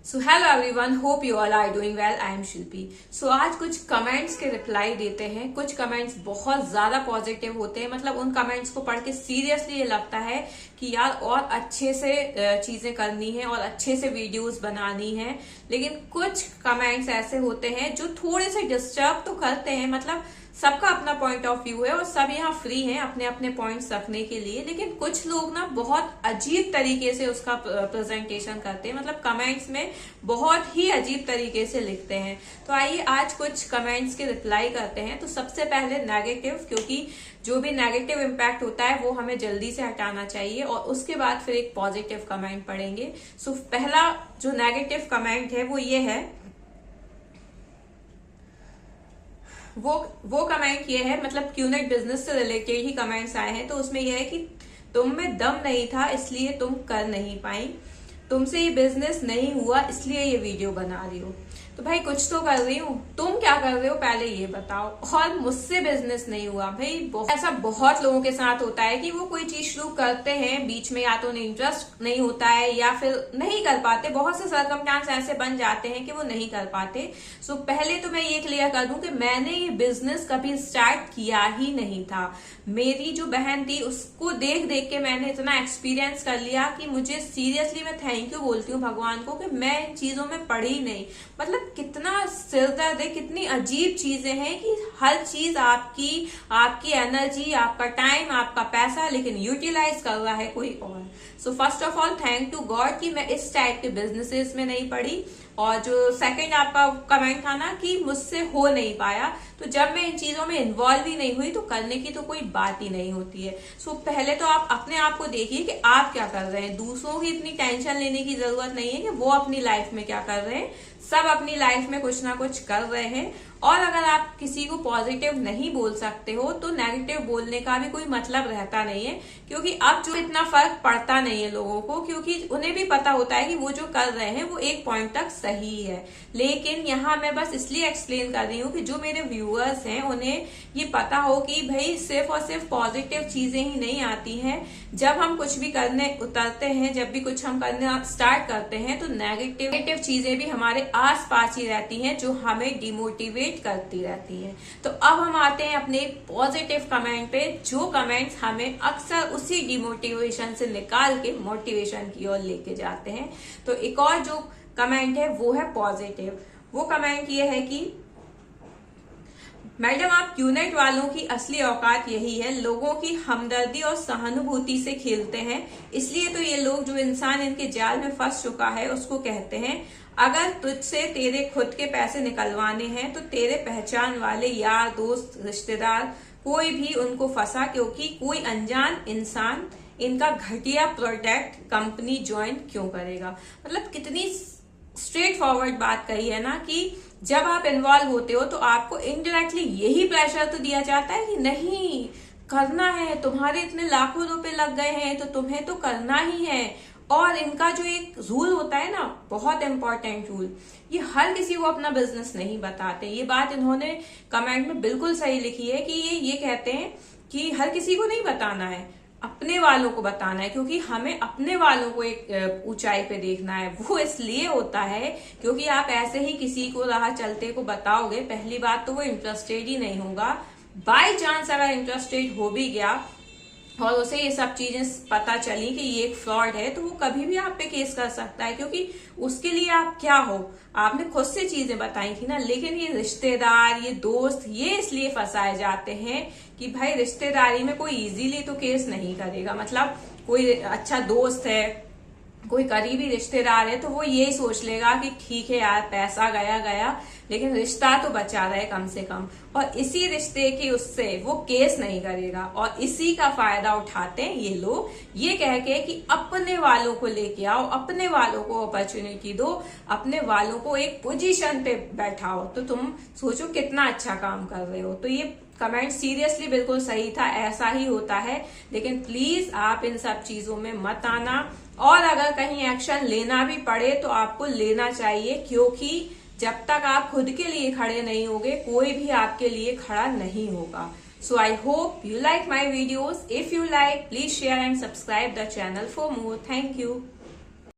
So hello everyone, hope you all are doing well. I am Shilpi. So आज कुछ comments के reply देते हैं। कुछ कमेंट्स बहुत ज्यादा पॉजिटिव होते हैं, मतलब उन कमेंट्स को पढ़ के सीरियसली ये लगता है कि यार और अच्छे से चीजें करनी है और अच्छे से वीडियोस बनानी है। लेकिन कुछ कमेंट्स ऐसे होते हैं जो थोड़े से डिस्टर्ब तो करते हैं, मतलब सबका अपना पॉइंट ऑफ व्यू है और सब यहाँ फ्री हैं अपने अपने पॉइंट्स रखने के लिए। लेकिन कुछ लोग ना बहुत अजीब तरीके से उसका प्रेजेंटेशन करते हैं, मतलब कमेंट्स में बहुत ही अजीब तरीके से लिखते हैं। तो आइए आज कुछ कमेंट्स के रिप्लाई करते हैं। तो सबसे पहले नेगेटिव, क्योंकि जो भी नेगेटिव इम्पैक्ट होता है वो हमें जल्दी से हटाना चाहिए, और उसके बाद फिर एक पॉजिटिव कमेंट पढ़ेंगे। सो पहला जो नेगेटिव कमेंट है वो ये है, वो कमेंट ये है, मतलब क्यूनेट बिजनेस से रिलेटेड ही कमेंट्स आए हैं। तो उसमें यह है कि तुम में दम नहीं था इसलिए तुम कर नहीं पाई, तुमसे ये बिजनेस नहीं हुआ इसलिए ये वीडियो बना रही हो। तो भाई कुछ तो कर रही हूँ, तुम क्या कर रहे हो पहले ये बताओ। और मुझसे बिजनेस नहीं हुआ, भाई ऐसा बहुत लोगों के साथ होता है कि वो कोई चीज शुरू करते हैं, बीच में या तो उन्हें इंटरेस्ट नहीं होता है या फिर नहीं कर पाते। बहुत से सर्कमस्टांस ऐसे बन जाते हैं कि वो नहीं कर पाते। सो पहले तो मैं ये क्लियर कर दूं कि मैंने ये बिजनेस कभी स्टार्ट किया ही नहीं था। मेरी जो बहन थी उसको देख देख के मैंने इतना एक्सपीरियंस कर लिया कि मुझे सीरियसली मैं थैंक यू बोलती हूँ भगवान को कि मैं इन चीजों में पढ़ी नहीं। मतलब कितना सिरदर्द है, कितनी अजीब चीजें हैं कि हर चीज आपकी एनर्जी, आपका टाइम, आपका पैसा, लेकिन यूटिलाइज कर रहा है कोई और। So first of all thank to God कि मैं इस टाइप के बिजनेसेस में नहीं पड़ी। और जो सेकंड आपका कमेंट था ना कि मुझसे हो नहीं पाया, तो जब मैं इन चीजों में इन्वॉल्व ही नहीं हुई तो करने की तो कोई बात ही नहीं होती है। सो पहले तो आप अपने आप को देखिए कि आप क्या कर रहे हैं। दूसरों की इतनी टेंशन लेने की जरूरत नहीं है कि वो अपनी लाइफ में क्या कर रहे हैं। सब अपनी लाइफ में कुछ ना कुछ कर रहे हैं। और अगर आप किसी को पॉजिटिव नहीं बोल सकते हो तो नेगेटिव बोलने का भी कोई मतलब रहता नहीं है, क्योंकि अब जो इतना फर्क पड़ता नहीं है लोगों को, क्योंकि उन्हें भी पता होता है कि वो जो कर रहे हैं वो एक पॉइंट तक सही है। लेकिन यहाँ मैं बस इसलिए एक्सप्लेन कर रही हूँ कि जो मेरे व्यूअर्स हैं उन्हें ये पता हो कि भाई सिर्फ और सिर्फ पॉजिटिव चीजें ही नहीं आती हैं। जब हम कुछ भी करने उतरते हैं, जब भी कुछ हम करना स्टार्ट करते हैं, तो नेगेटिव चीजें भी हमारे आस पास ही रहती हैं जो हमें डिमोटिवेट करती रहती है। तो अब हम आते हैं अपने पॉजिटिव कमेंट पे, जो कमेंट्स हमें अक्सर उसी डिमोटिवेशन से निकाल के मोटिवेशन की ओर लेके जाते हैं। तो एक और जो कमेंट है वो है पॉजिटिव। वो कमेंट ये है कि मैडम आप क्यूनेट वालों की असली औकात यही है, लोगों की हमदर्दी और सहानुभूति से खेलते हैं, इसलिए तो ये लोग जो इंसान इनके जाल में फंस चुका है उसको कहते हैं अगर तुझसे तेरे खुद के पैसे निकलवाने हैं तो तेरे पहचान वाले यार, दोस्त, रिश्तेदार कोई भी उनको फंसा, क्योंकि कोई अनजान इंसान इनका घटिया प्रोडक्ट कंपनी ज्वाइन क्यों करेगा। मतलब कितनी स्ट्रेट फॉरवर्ड बात कही है ना कि जब आप इन्वॉल्व होते हो तो आपको इनडायरेक्टली यही प्रेशर तो दिया जाता है कि नहीं करना है, तुम्हारे इतने लाखों रुपए लग गए हैं तो तुम्हें तो करना ही है। और इनका जो एक रूल होता है ना, बहुत इंपॉर्टेंट रूल, ये हर किसी को अपना बिजनेस नहीं बताते। ये बात इन्होंने कमेंट में बिल्कुल सही लिखी है कि ये कहते हैं कि हर किसी को नहीं बताना है, अपने वालों को बताना है, क्योंकि हमें अपने वालों को एक ऊंचाई पे देखना है। वो इसलिए होता है क्योंकि आप ऐसे ही किसी को राह चलते को बताओगे, पहली बात तो वो इंटरेस्टेड ही नहीं होगा। बाय चांस अगर इंटरेस्टेड हो भी गया और उसे ये सब चीजें पता चली कि ये एक फ्रॉड है, तो वो कभी भी आप पे केस कर सकता है, क्योंकि उसके लिए आप क्या हो, आपने खुद से चीजें बताई थी ना। लेकिन ये रिश्तेदार, ये दोस्त, ये इसलिए फंसाए जाते हैं कि भाई रिश्तेदारी में कोई इजीली तो केस नहीं करेगा। मतलब कोई अच्छा दोस्त है, कोई करीबी रिश्तेदार है, तो वो यही सोच लेगा कि ठीक है यार पैसा गया गया, लेकिन रिश्ता तो बचा रहे कम से कम, और इसी रिश्ते की उससे वो केस नहीं करेगा। और इसी का फायदा उठाते हैं ये लोग, ये कह के कि अपने वालों को लेके आओ, अपने वालों को अपॉर्चुनिटी दो, अपने वालों को एक पोजीशन पे बैठाओ, तो तुम सोचो कितना अच्छा काम कर रहे हो। तो ये कमेंट सीरियसली बिल्कुल सही था, ऐसा ही होता है। लेकिन प्लीज आप इन सब चीजों में मत आना, और अगर कहीं एक्शन लेना भी पड़े तो आपको लेना चाहिए, क्योंकि जब तक आप खुद के लिए खड़े नहीं होगे कोई भी आपके लिए खड़ा नहीं होगा। So I hope you like my videos. If you like, please share and subscribe the channel for more. Thank you.